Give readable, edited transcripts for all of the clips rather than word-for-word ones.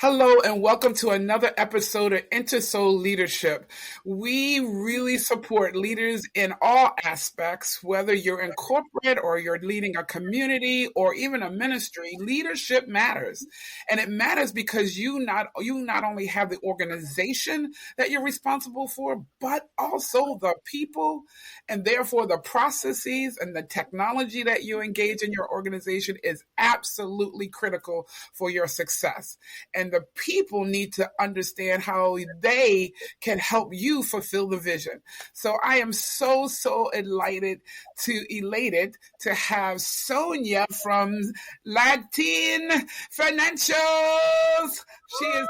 Hello and welcome to another episode of InteSoul Leadership. We really support leaders in all aspects, whether you're in corporate or you're leading a community or even a ministry. Leadership matters. And it matters because you not only have the organization that you're responsible for, but also the people and therefore the processes and the technology that you engage in your organization is absolutely critical for your success. And the people need to understand how they can help you fulfill the vision. So I am so elated to have Sonia from Latin Financials. She is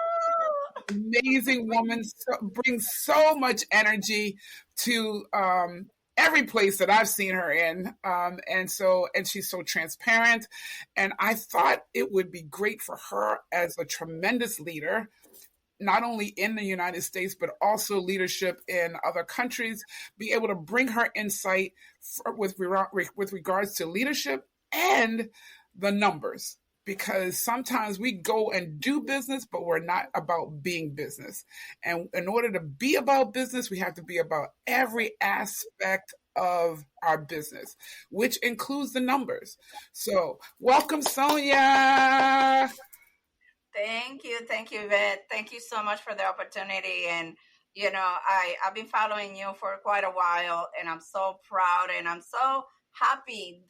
an amazing woman, brings so much energy to every place that I've seen her in. And she's so transparent. And I thought it would be great for her as a tremendous leader, not only in the United States, but also leadership in other countries, be able to bring her insight with regards to leadership and the numbers. Because sometimes we go and do business, but we're not about being business. And in order to be about business, we have to be about every aspect of our business, which includes the numbers. So welcome, Sonia. Thank you, Yvette. Thank you so much for the opportunity. And I've been following you for quite a while, and I'm so proud and I'm so happy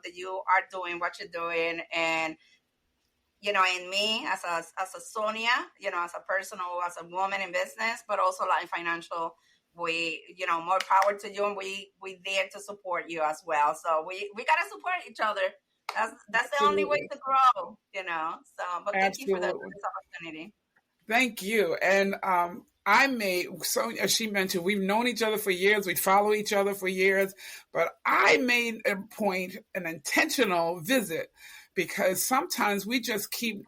that you are doing what you're doing. And in me as a Sonia, as a person or as a woman in business, but also like financial, we more power to you, and we there to support you as well. So we gotta support each other. That's the only way Absolutely. to grow, So, but thank you for this Absolutely. opportunity. Thank you. And so as she mentioned, we've known each other for years. We follow each other for years. But I made a point, an intentional visit, because sometimes we just keep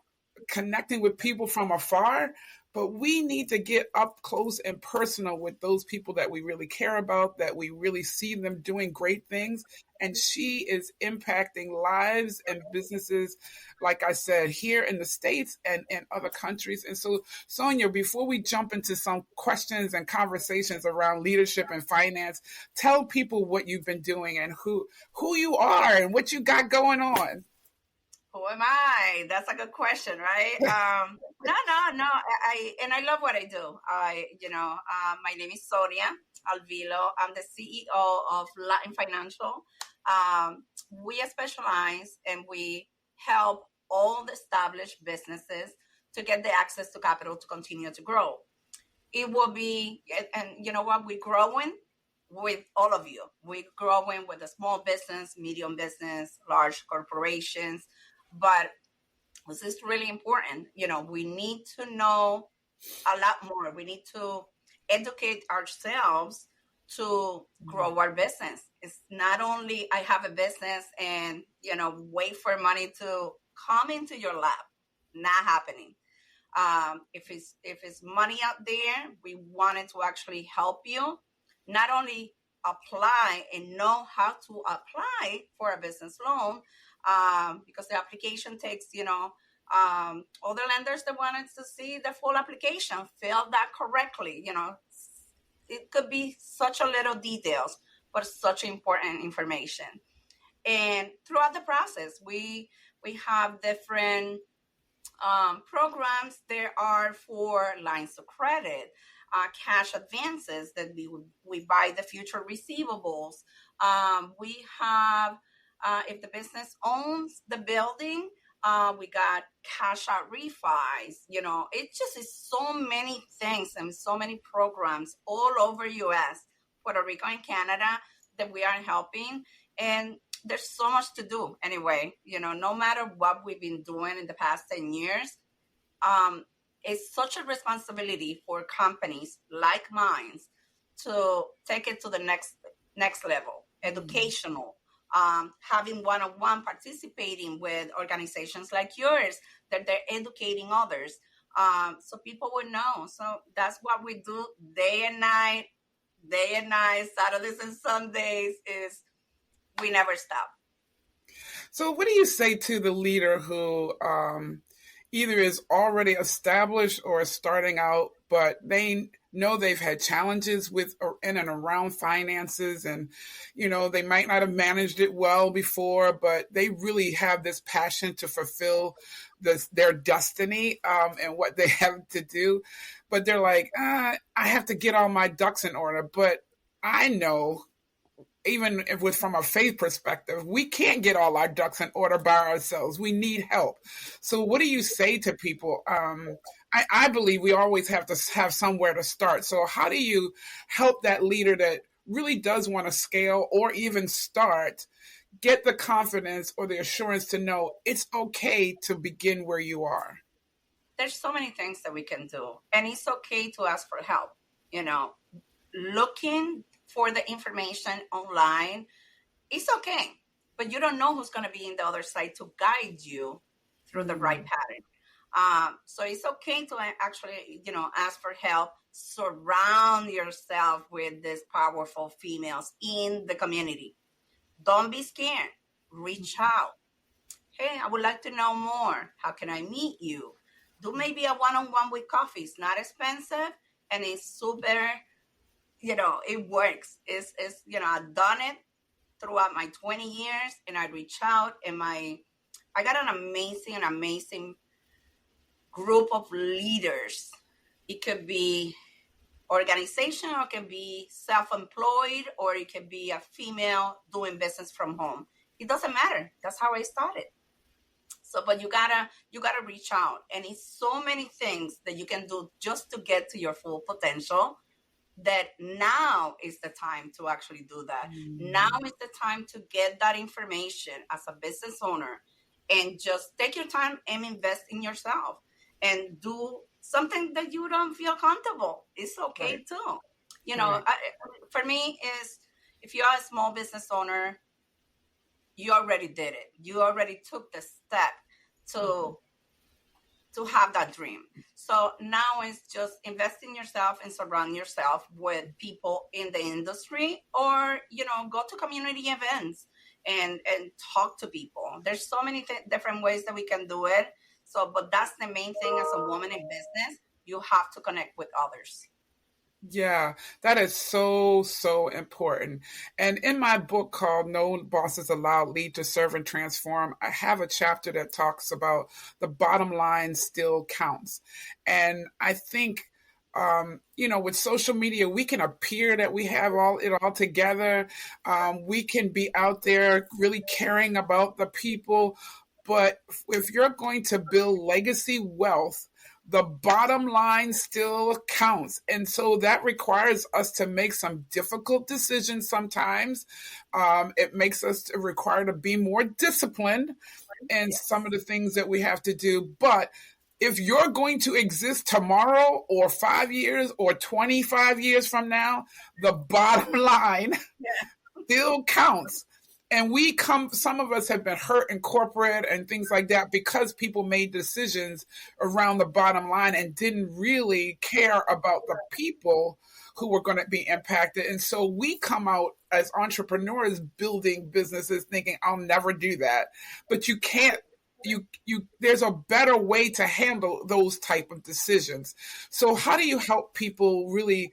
connecting with people from afar, but we need to get up close and personal with those people that we really care about, that we really see them doing great things. And she is impacting lives and businesses, like I said, here in the States and in other countries. And so, Sonia, before we jump into some questions and conversations around leadership and finance, tell people what you've been doing and who you are and what you got going on. Who am I? That's a good question, right? No. I love what I do. My name is Sonia Alvilo. I'm the CEO of Latin Financial. We specialize and we help all the established businesses to get the access to capital to continue to grow. It will be, and you know what? We're growing with all of you. We're growing with the small business, medium business, large corporations. But this is really important. We need to know a lot more. We need to educate ourselves to grow our business. It's not only I have a business and, wait for money to come into your lap. Not happening. If it's money out there, we wanted to actually help you not only apply and know how to apply for a business loan, because the application takes, other lenders that wanted to see the full application, fill that correctly. It could be such a little details, but such important information. And throughout the process, we have different programs. There are for lines of credit, cash advances that we buy the future receivables. We have, if the business owns the building, we got cash out refis. It just is so many things and so many programs all over US, Puerto Rico, and Canada that we are helping. And there's so much to do anyway. No matter what we've been doing in the past 10 years, it's such a responsibility for companies like mine to take it to the next level, educational, having one-on-one, participating with organizations like yours that they're educating others, so people would know. So that's what we do day and night, Saturdays and Sundays. Is we never stop. So, what do you say to the leader who either is already established or is starting out, but they know they've had challenges with or in and around finances, and they might not have managed it well before, but they really have this passion to fulfill their destiny, and what they have to do. But they're like, I have to get all my ducks in order. But I know, even if with from a faith perspective, we can't get all our ducks in order by ourselves. We need help. So what do you say to people? I believe we always have to have somewhere to start. So how do you help that leader that really does want to scale or even start, get the confidence or the assurance to know it's okay to begin where you are? There's so many things that we can do, and it's okay to ask for help. Looking for the information online, it's okay, but you don't know who's going to be in the other side to guide you through the right pattern. So it's okay to actually, ask for help. Surround yourself with these powerful females in the community. Don't be scared. Reach out. Hey, I would like to know more. How can I meet you? Do maybe a one-on-one with coffee. It's not expensive, and it's super, it works. It's I've done it throughout my 20 years, and I reach out, and I got an amazing group of leaders. It could be organization, or it can be self-employed, or it can be a female doing business from home. It doesn't matter. That's how I started. So, but you gotta reach out, and it's so many things that you can do just to get to your full potential, that now is the time to actually do that. Now is the time to get that information as a business owner, and just take your time and invest in yourself, and do something that you don't feel comfortable. It's okay too. For me, is if you're a small business owner, you already did it. You already took the step to have that dream. So now it's just invest in yourself and surround yourself with people in the industry, or go to community events and talk to people. There's so many different ways that we can do it. So, but that's the main thing as a woman in business. You have to connect with others. Yeah, that is so, so important. And in my book called No Bosses Allowed, Lead to Serve and Transform, I have a chapter that talks about the bottom line still counts. And I think, with social media, we can appear that we have it all together. We can be out there really caring about the people. But if you're going to build legacy wealth, the bottom line still counts. And so that requires us to make some difficult decisions sometimes. It makes us required to be more disciplined in some of the things that we have to do. But if you're going to exist tomorrow or 5 years or 25 years from now, the bottom line still counts. And some of us have been hurt in corporate and things like that because people made decisions around the bottom line and didn't really care about the people who were going to be impacted. And so we come out as entrepreneurs building businesses thinking, I'll never do that. But you can't, there's a better way to handle those type of decisions. So how do you help people really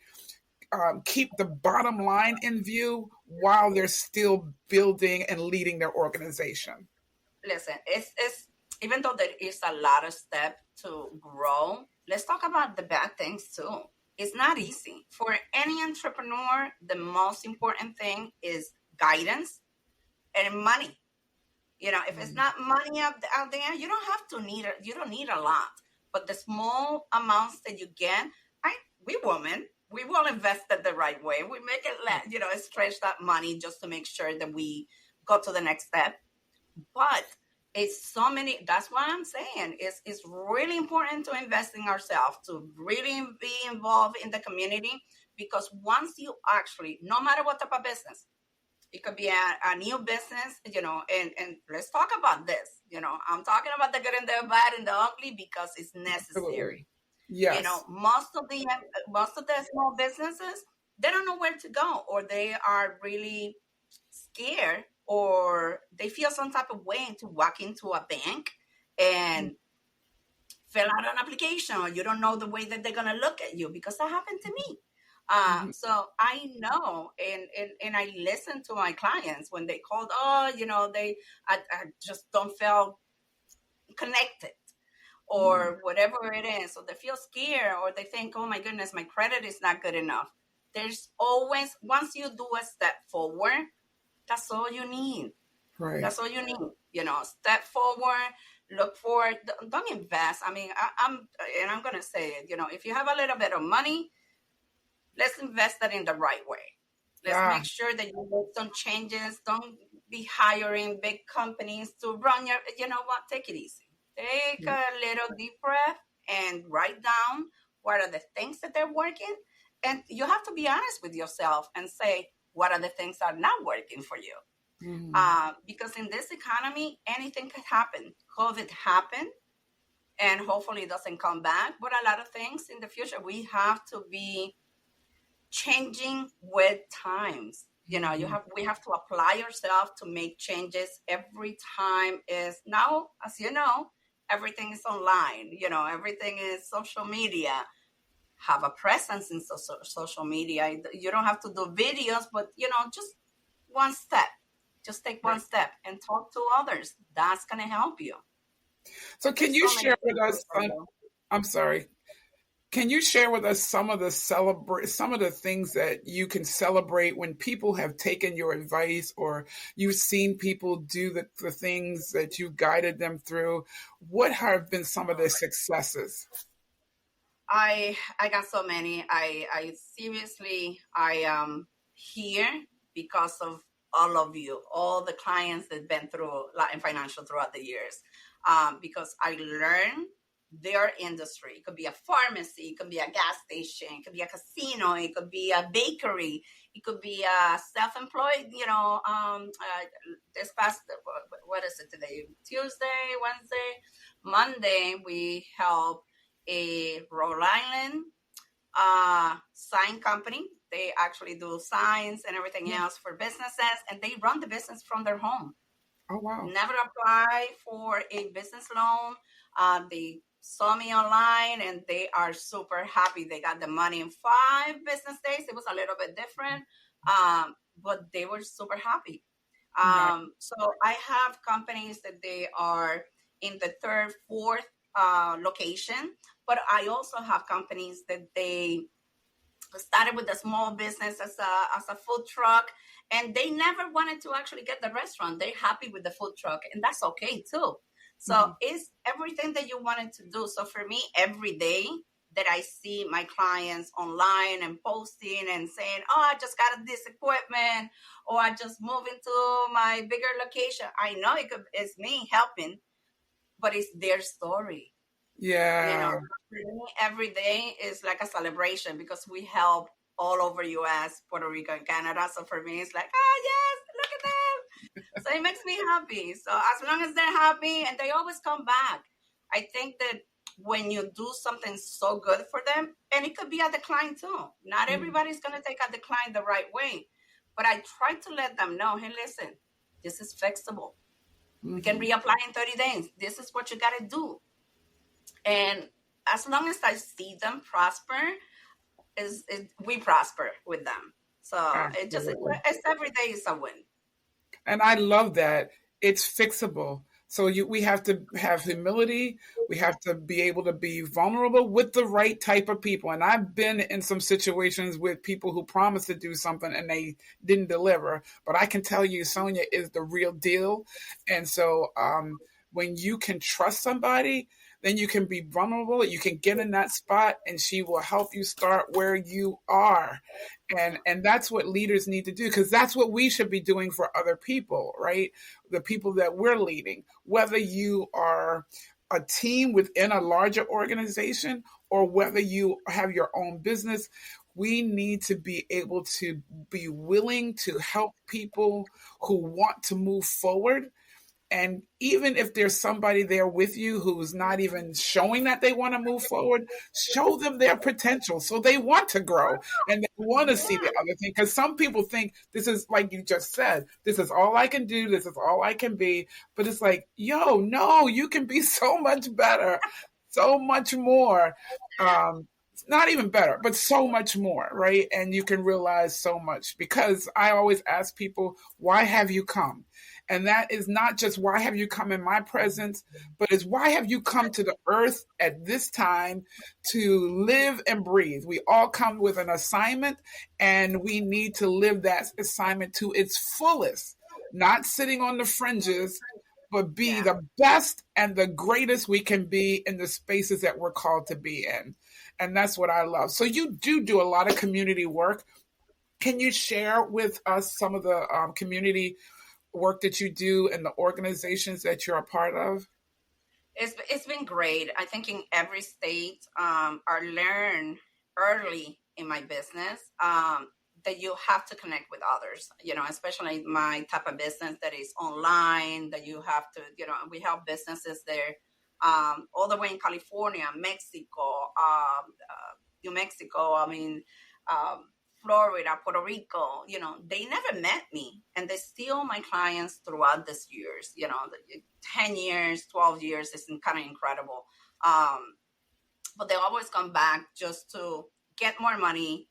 keep the bottom line in view while they're still building and leading their organization? Listen, it's even though there is a lot of steps to grow, let's talk about the bad things too. It's not easy. For any entrepreneur, the most important thing is guidance and money. If it's not money out there, you don't need a lot. But the small amounts that you get, we women, we will invest it the right way. We make it less, stretch that money just to make sure that we go to the next step. But it's so many, that's what I'm saying. It's really important to invest in ourselves, to really be involved in the community, because once you actually, no matter what type of business, it could be a new business, and let's talk about this. I'm talking about the good and the bad and the ugly because it's necessary. Yes. Most of the small businesses, they don't know where to go, or they are really scared, or they feel some type of way to walk into a bank and fill out an application, or you don't know the way that they're going to look at you, because that happened to me. So I know, and I listen to my clients when they called, I just don't feel connected, or whatever it is. So they feel scared, or they think, oh my goodness, my credit is not good enough. There's always, once you do a step forward, that's all you need. Right. That's all you need. Step forward, look for, don't invest. I mean, I'm going to say it, if you have a little bit of money, let's invest it in the right way. Let's make sure that you make some changes. Don't be hiring big companies to run your, take it easy. Take a little deep breath and write down what are the things that they're working. And you have to be honest with yourself and say, what are the things that are not working for you? Because in this economy, anything could happen. COVID happened, and hopefully it doesn't come back. But a lot of things in the future, we have to be changing with times. We have to apply ourselves to make changes every time. Is now, as you know, everything is online. Everything is social media. Have a presence in social media. You don't have to do videos, but just one step. Just take one step and talk to others. That's going to help you. So can you share with us, I'm sorry, can you share with us some of the things that you can celebrate when people have taken your advice, or you've seen people do the things that you guided them through? What have been some of the successes? I got so many. I seriously, I am here because of all of you, all the clients that been through Latin Financial throughout the years, because I learned their industry. It could be a pharmacy, it could be a gas station, it could be a casino, it could be a bakery, it could be a self-employed, this past, what is it today? Tuesday, Wednesday, Monday, we help a Rhode Island sign company. They actually do signs and everything else for businesses, and they run the business from their home. Oh, wow. Never apply for a business loan. They saw me online, and they are super happy. They got the money in 5 business days. It was a little bit different, but they were super happy. So I have companies that they are in the 3rd, 4th location, but I also have companies that they started with a small business as a food truck, and they never wanted to actually get the restaurant. They're happy with the food truck, and that's okay too. So it's everything that you wanted to do. So for me, every day that I see my clients online and posting and saying, oh, I just got this equipment, or I just moved into my bigger location, I know it's me helping, but it's their story. Yeah. For me, every day is like a celebration, because we help all over US, Puerto Rico, and Canada. So for me, it's like, oh yes, look at them. So it makes me happy. So as long as they're happy, and they always come back. I think that when you do something so good for them, and it could be a decline too. Not everybody's going to take a decline the right way. But I try to let them know, hey, listen, this is fixable. We can reapply in 30 days. This is what you got to do. And as long as I see them prosper, we prosper with them. So it's every day is a win. And I love that. It's fixable. So we have to have humility. We have to be able to be vulnerable with the right type of people. And I've been in some situations with people who promised to do something and they didn't deliver. But I can tell you, Sonia is the real deal. And so when you can trust somebody, then you can be vulnerable. You can get in that spot, and she will help you start where you are. And that's what leaders need to do, because that's what we should be doing for other people, right? The people that we're leading, whether you are a team within a larger organization or whether you have your own business, we need to be able to be willing to help people who want to move forward. And even if there's somebody there with you who's not even showing that they want to move forward, show them their potential so they want to grow and they want to see the other thing. Because some people think this is, like you just said, this is all I can do. This is all I can be. But it's like, yo, no, you can be so much better. so much more. It's not even better, but so much more, right? And you can realize so much because I always ask people, why have you come? And that is not just why have you come in my presence, but is why have you come to the earth at this time to live and breathe? We all come with an assignment and we need to live that assignment to its fullest, not sitting on the fringes, but be Yeah. the best and the greatest we can be in the spaces that we're called to be in. And that's what I love. So you do a lot of community work. Can you share with us some of the community work that you do and the organizations that you're a part of? It's been great. I think in every state, I learn early in my business that you have to connect with others. You know, especially my type of business that is online. That you have to, you know, we have businesses there, all the way in California, Mexico, New Mexico. I mean, um, Florida, Puerto Rico, you know, they never met me and they're still my clients throughout these years, you know, 10 years, 12 years is kind of incredible. But they always come back just to get more money,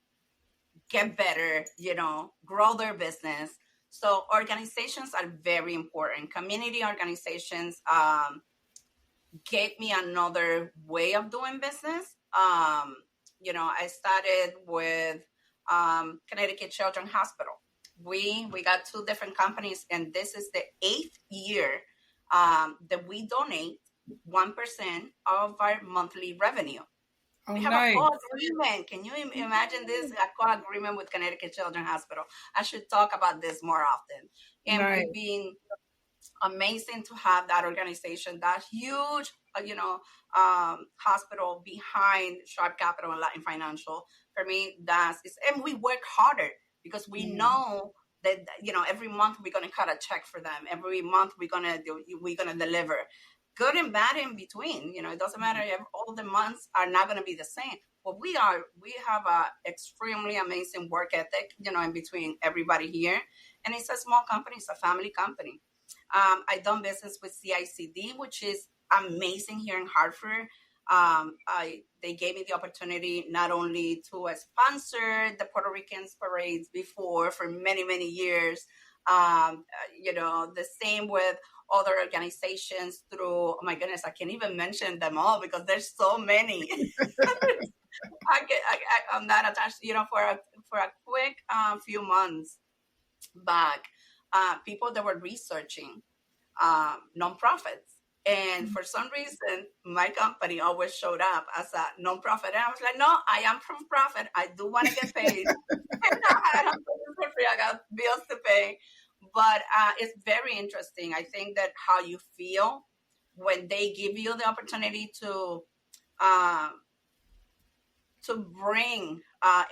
get better, you know, grow their business. So organizations are very important. Community organizations gave me another way of doing business. You know, I started with Connecticut Children's Hospital. We got two different companies, and this is the 8th year that we donate 1% of our monthly revenue. Oh, We have a nice, co-agreement. Can you imagine this? A co-agreement with Connecticut Children's Hospital. I should talk about this more often. And nice. we've been amazing to have that organization, that huge, hospital behind Sharp Capital and Latin Financial. For me, and we work harder because we Mm, know that, you know, every month we're gonna cut a check for them. Every month we're gonna deliver, good and bad in between. You know, it doesn't matter if all the months are not gonna be the same. But we have a extremely amazing work ethic, you know, in between everybody here, and it's a small company, it's a family company. I've done business with CICD, which is amazing here in Hartford. They gave me the opportunity not only to sponsor the Puerto Ricans parades before for many, many years. You know, the same with other organizations through, oh my goodness, I can't even mention them all because there's so many. I'm not attached, you know, for a quick few months back, people that were researching nonprofits. And for some reason, my company always showed up as a nonprofit. And I was like, no, I am from profit. I do want to get paid. And I don't do this for free. I got bills to pay. But it's very interesting. I think that how you feel when they give you the opportunity uh, to bring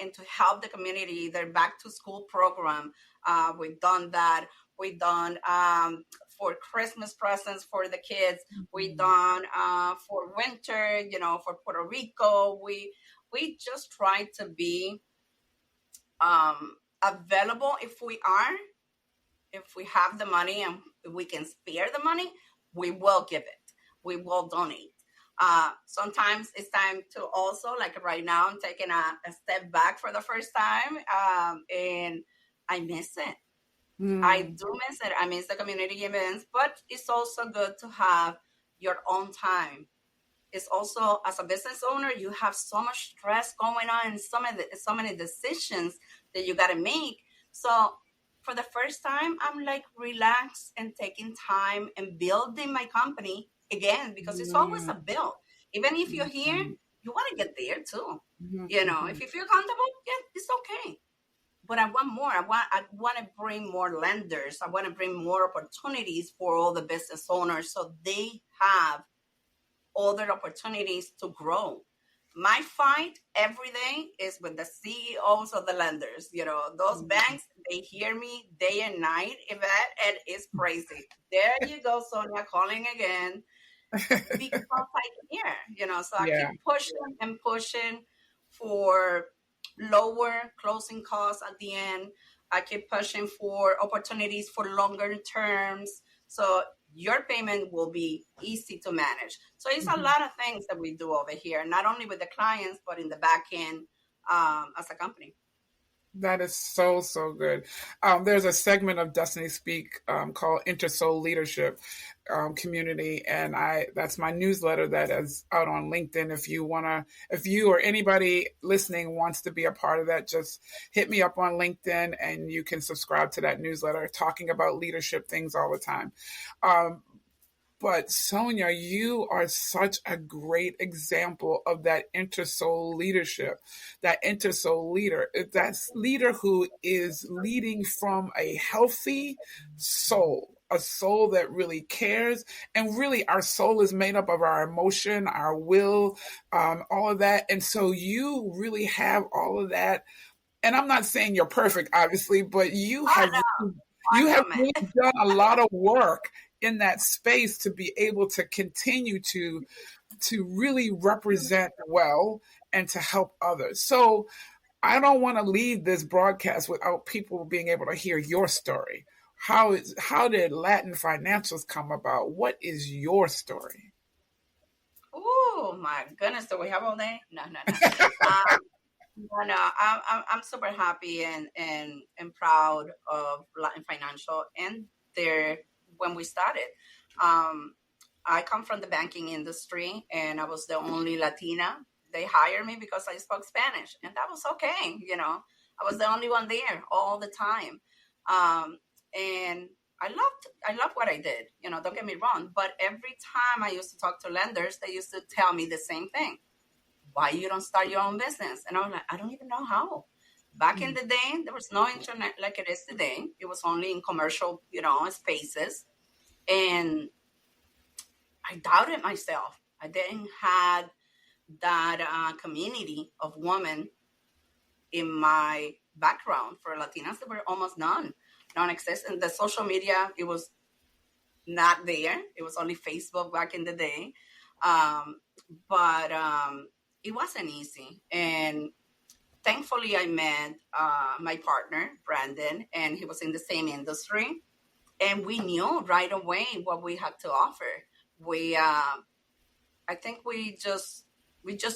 and to help the community their back to school program. We've done that. We've done for Christmas presents for the kids. We've done for winter, you know, for Puerto Rico. We just try to be available if we have the money and we can spare the money, we will give it. We will donate. Sometimes it's time to also, like right now, I'm taking a step back for the first time, and I miss it. I mm, do miss it. I miss the community events, but it's also good to have your own time. It's also, as a business owner, you have so much stress going on and so many decisions that you got to make. So for the first time, I'm like relaxed and taking time and building my company again, because it's always a mm, build. Even if you're here, mm, you want to get there too. mhm, You know, if mhm, you feel comfortable, yeah, it's okay. But I want more. I want to bring more lenders. I want to bring more opportunities for all the business owners so they have other opportunities to grow. My fight every day is with the CEOs of the lenders. You know, those banks, they hear me day and night, Yvette, and it's crazy. There you go, Sonia, calling again mhm. because I care, you know, so I Yeah. keep pushing and pushing for lower closing costs at the end. I keep pushing for opportunities for longer terms. So your payment will be easy to manage. So it's a lot of things that we do over here, not only with the clients, but in the back end as a company. That is so, so good. There's a segment of Destiny Speak called InteSoul Leadership community, and that's my newsletter that is out on LinkedIn. If you or anybody listening wants to be a part of that, just hit me up on LinkedIn, and you can subscribe to that newsletter. Talking about leadership things all the time. But Sonia, you are such a great example of that intersoul leadership, that intersoul leader. That's leader who is leading from a healthy soul, a soul that really cares. And really, our soul is made up of our emotion, our will, all of that. And so you really have all of that. And I'm not saying you're perfect, obviously, but you Oh have no, you far have from really it. done a lot of work in that space to be able to continue to really represent well and to help others. So I don't want to leave this broadcast without people being able to hear your story. How did Latin Financials come about? What is your story? Oh my goodness, do we have all day? No, no, no. No, I'm super happy and proud of Latin Financial and their when we started. Um, I come from the banking industry, and I was the only Latina. They hired me because I spoke Spanish, and that was okay. I was the only one there all the time, and I loved what I did. Don't get me wrong, but every time I used to talk to lenders, they used to tell me the same thing: why you don't start your own business? And I was like, I don't even know how. Back in the day, there was no internet like it is today. It was only in commercial, spaces. And I doubted myself. I didn't have that community of women in my background. For Latinas, there were almost none, non-existent. The social media, it was not there. It was only Facebook back in the day. Um, but it wasn't easy. And thankfully, I met my partner, Brandon, and he was in the same industry. And we knew right away what we had to offer. I think we just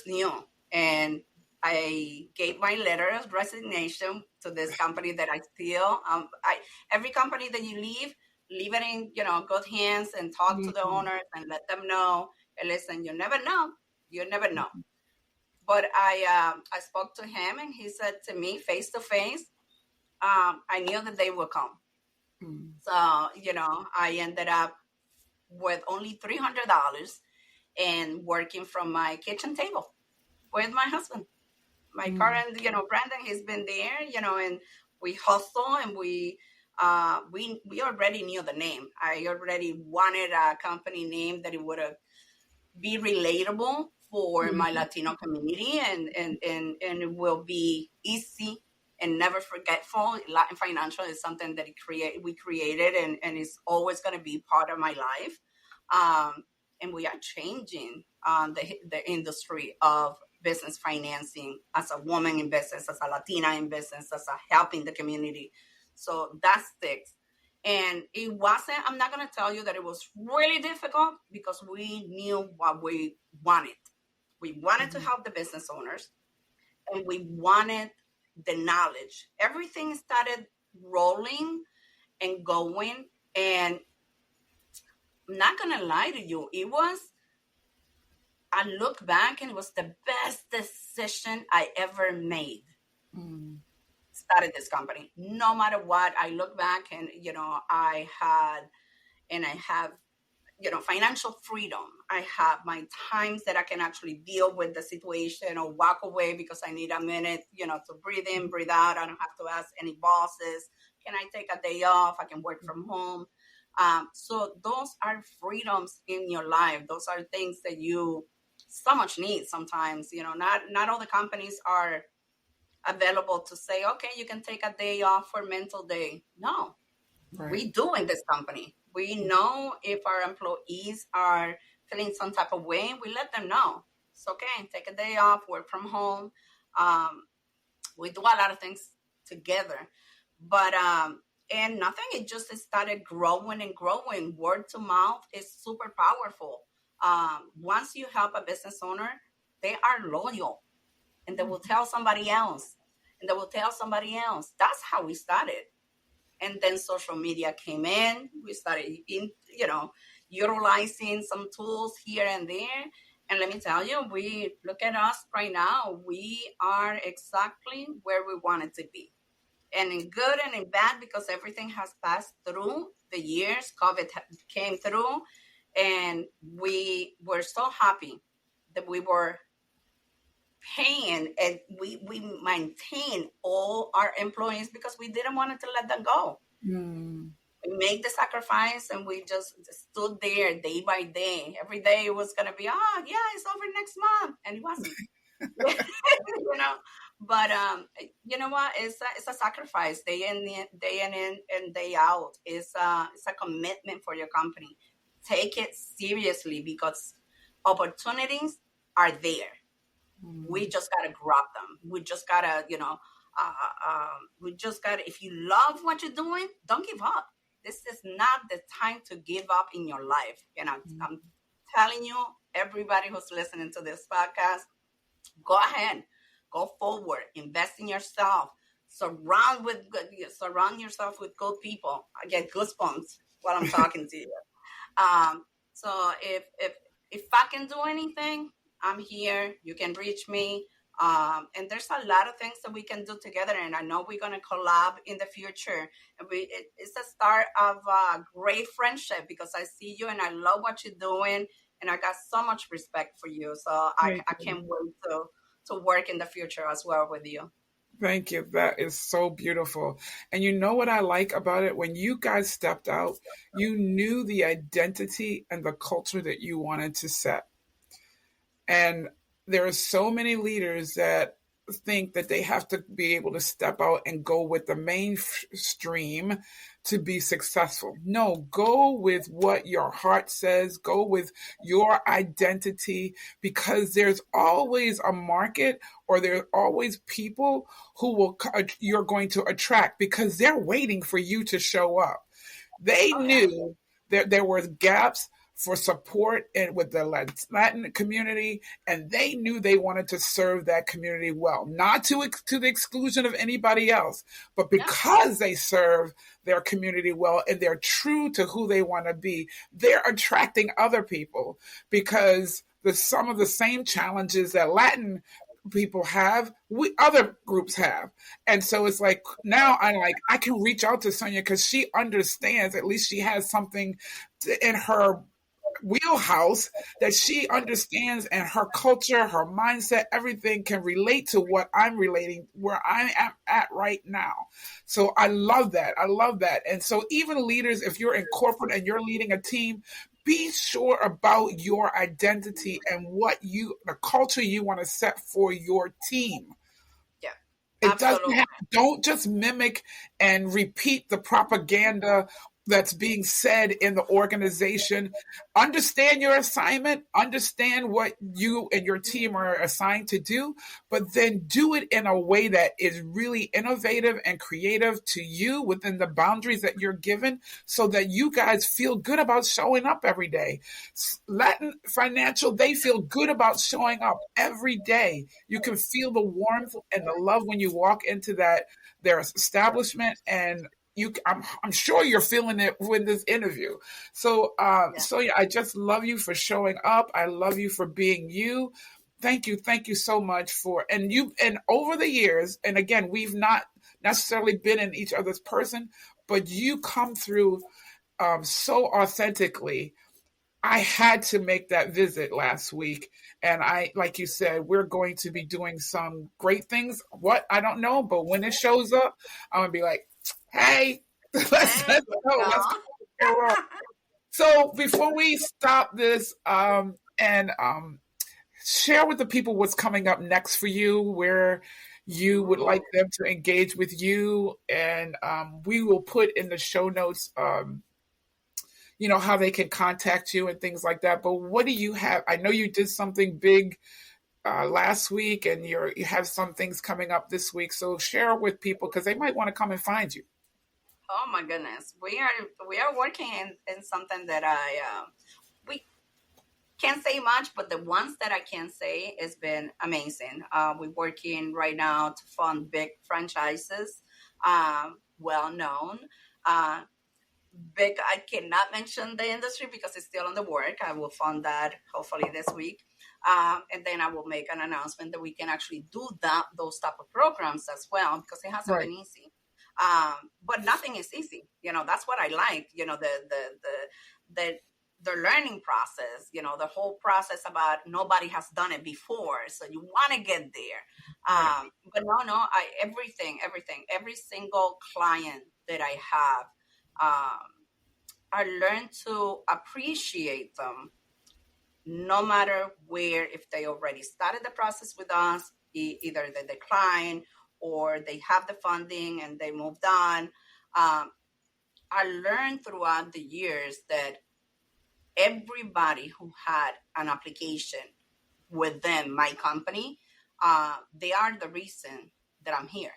knew. And I gave my letter of resignation to this company that I feel, every company that you leave it in, good hands, and talk to the Mhm. owners and let them know, hey, listen, you never know. But I spoke to him, and he said to me face to face, I knew that they would come. Mhm. So, I ended up with only $300 and working from my kitchen table with my husband. My Mhm. current, Brandon, he's been there, and we hustle, and we already knew the name. I already wanted a company name that it would be relatable for my Mhm. Latino community, and it will be easy and never forgetful. Latin Financial is something that we created, and it's always going to be part of my life. And we are changing the industry of business financing as a woman in business, as a Latina in business, as a helping the community. So that sticks. And it wasn't, I'm not going to tell you that it was really difficult, because we knew what we wanted. We wanted to Mhm. help the business owners, and we wanted the knowledge. Everything started rolling and going. And I'm not going to lie to you, I look back, and it was the best decision I ever made. Mhm. Started this company. No matter what, I look back, and, I have financial freedom. I have my times that I can actually deal with the situation or walk away because I need a minute, to breathe in, breathe out. I don't have to ask any bosses. Can I take a day off? I can work from home. So those are freedoms in your life. Those are things that you so much need sometimes. Not all the companies are available to say, okay, you can take a day off for mental day. No, Right. we do in this company. We know if our employees are feeling some type of way, we let them know. It's okay, take a day off, work from home. Um, we do a lot of things together. But and nothing. It just started growing and growing. Word to mouth is super powerful. Once you help a business owner, they are loyal, and they will tell somebody else, and they will tell somebody else. That's how we started. And then social media came in. We started utilizing some tools here and there. And let me tell you, we look at us right now. We are exactly where we wanted to be, and in good and in bad, because everything has passed through the years. COVID came through, and we were so happy that we were paying, and we maintained all our employees because we didn't want to let them go. Mm. We made the sacrifice, and we just stood there day by day. Every day it was going to be, oh yeah, it's over next month, and it wasn't. you know but you know what, it's a sacrifice, day in and day out. It's a commitment for your company. Take it seriously, because opportunities are there. We just gotta grab them. We just gotta, if you love what you're doing, don't give up. This is not the time to give up in your life. I'm telling you, everybody who's listening to this podcast, go ahead, go forward, invest in yourself, surround yourself with good people. I get goosebumps while I'm talking to you. So if I can do anything, I'm here. You can reach me. And there's a lot of things that we can do together, and I know we're gonna collab in the future. And it's a start of a great friendship, because I see you and I love what you're doing, and I got so much respect for you. So I can't wait to work in the future as well with you. Thank you. That is so beautiful. And you know what I like about it? When you guys stepped out, you knew the identity and the culture that you wanted to set. And there are so many leaders that think that they have to be able to step out and go with the mainstream to be successful. No, go with what your heart says, go with your identity, because there's always a market, or there are always people who you're going to attract, because they're waiting for you to show up. They knew that there were gaps for support and with the Latin community, and they knew they wanted to serve that community well, not to the exclusion of anybody else, but because they serve their community well and they're true to who they want to be, they're attracting other people, because some of the same challenges that Latin people have, other groups have. And so it's like, now I can reach out to Sonia, because she understands, at least she has something in her wheelhouse that she understands, and her culture, her mindset, everything can relate to what I'm relating, where I am at right now. So I love that. I love that. And so even leaders, if you're in corporate and you're leading a team, be sure about your identity and the culture you want to set for your team. Yeah, it doesn't don't just mimic and repeat the propaganda that's being said in the organization. Understand your assignment, understand what you and your team are assigned to do, but then do it in a way that is really innovative and creative to you within the boundaries that you're given, so that you guys feel good about showing up every day. Latin Financial, they feel good about showing up every day. You can feel the warmth and the love when you walk into their establishment, and I'm sure you're feeling it with this interview. So, Sonia, I just love you for showing up. I love you for being you. Thank you so much and over the years, and again, we've not necessarily been in each other's person, but you come through so authentically. I had to make that visit last week. And like you said, we're going to be doing some great things. What? I don't know. But when it shows up, I'm going to be like, hey, let's go. So before we stop this, and share with the people what's coming up next for you, where you would like them to engage with you. And we will put in the show notes, how they can contact you and things like that. But what do you have? I know you did something big last week, and you have some things coming up this week. So share with people, because they might want to come and find you. Oh my goodness, we are working in something that we can't say much, but the ones that I can say has been amazing. We're working right now to fund big franchises, well known. Uh, Big, I cannot mention the industry because it's still on the work. I will fund that hopefully this week, and then I will make an announcement that we can actually do those type of programs as well, because it hasn't Right. been easy. But nothing is easy. That's what I like. The the learning process. The whole process about nobody has done it before, so you want to get there. Right. But no, everything, every single client that I have. I learned to appreciate them no matter where, if they already started the process with us, either they decline or they have the funding and they moved on. I learned throughout the years that everybody who had an application within my company, they are the reason that I'm here,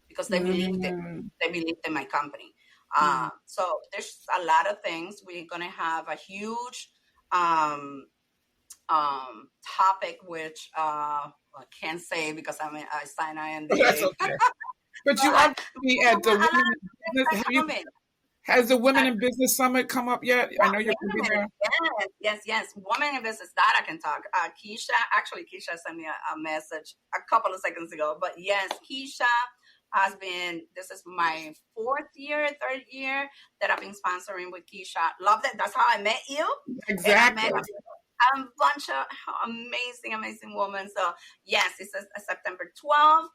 because they believed it. Mm. They believed in my company. Mm. So there's a lot of things. We're gonna have a huge um, topic, which I can't say because I signed an That's NDA. okay. But But you are be a at the lot Women of in things Business. are coming. Has the Women Uh, in Business Summit come up yet? I Yeah, know you're wait going to a be minute. there. Yes. Woman in business, that I can talk. Keisha sent me a message a couple of seconds ago. But yes, Keisha has been, this is my third year that I've been sponsoring with Keisha. Loved it. That's how I met you. And I met Exactly. a bunch of amazing women. So yes, it's September 12th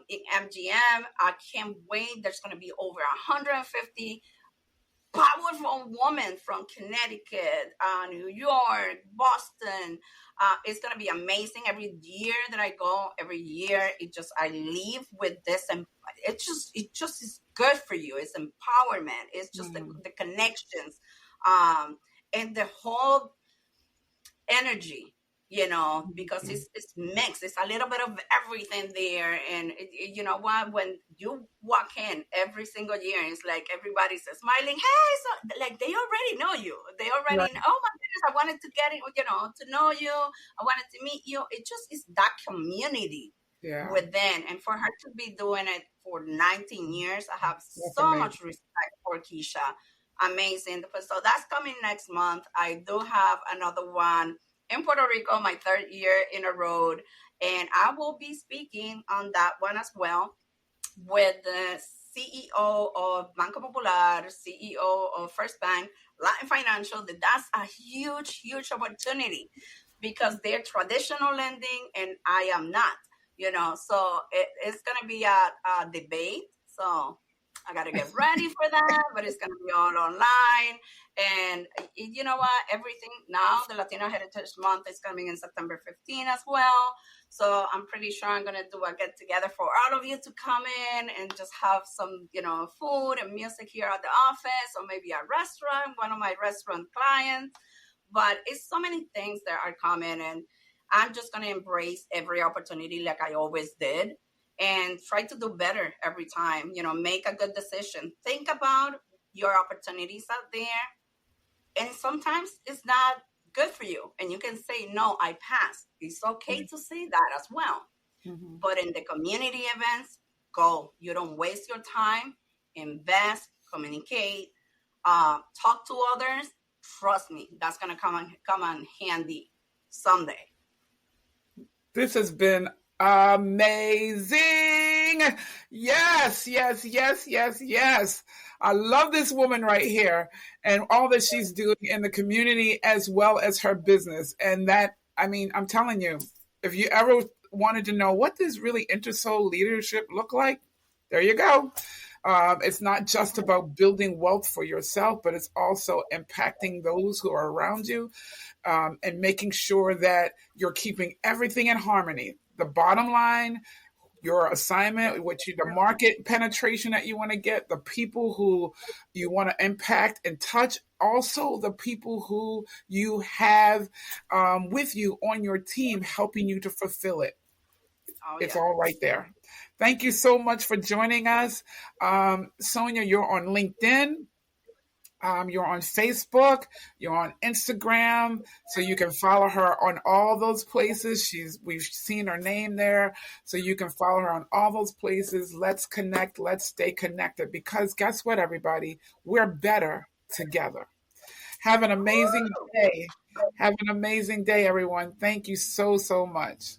in MGM. I can't wait. There's going to be over 150 powerful woman from Connecticut, New York, Boston. It's gonna be amazing. Every year that I go, I leave with this, and it just is good for you. It's empowerment. It's just Mm. the connections, um, and the whole energy, because Mm. it's mixed. It's a little bit of everything there. And you know what, when you walk in every single year, it's like everybody's smiling, hey, so like they already know you. They already know, Right. oh my goodness, I wanted to get it, to know you. I wanted to meet you. It just is that community Yeah. within. And for her to be doing it for 19 years, I have That's so amazing. much respect for Keisha. Amazing. So that's coming next month. I do have another one in Puerto Rico, my third year in a row, and I will be speaking on that one as well with the CEO of Banco Popular, CEO of First Bank, Latin Financial. That's a huge opportunity because they're traditional lending and I am not. So it's going to be a debate. So I got to get ready for that, but it's going to be all online. And you know what? Everything now, the Latino Heritage Month is coming in September 15 as well. So I'm pretty sure I'm gonna do a get together for all of you to come in and just have some, food and music here at the office, or maybe a restaurant, one of my restaurant clients. But it's so many things that are coming, and I'm just gonna embrace every opportunity like I always did, and try to do better every time. Make a good decision. Think about your opportunities out there, and sometimes it's not good for you and you can say no, I pass. It's okay to say that as well. Mm-hmm. But in the community events, go. You don't waste your time. Invest, communicate, talk to others. Trust me, that's gonna come on handy someday. This has been amazing. Yes. I love this woman right here and all that she's doing in the community as well as her business. And that, I mean, I'm telling you, if you ever wanted to know what does really InteSoul leadership look like, there you go. It's not just about building wealth for yourself, but it's also impacting those who are around you, and making sure that you're keeping everything in harmony. The bottom line, your assignment, the market penetration that you want to get, the people who you want to impact and touch, also the people who you have with you on your team helping you to fulfill it. Oh It's yeah. all right there. Thank you so much for joining us. Sonia, you're on LinkedIn. You're on Facebook, you're on Instagram, so you can follow her on all those places. We've seen her name there, so you can follow her on all those places. Let's connect, let's stay connected, because guess what, everybody? We're better together. Have an amazing day. Have an amazing day, everyone. Thank you so, so much.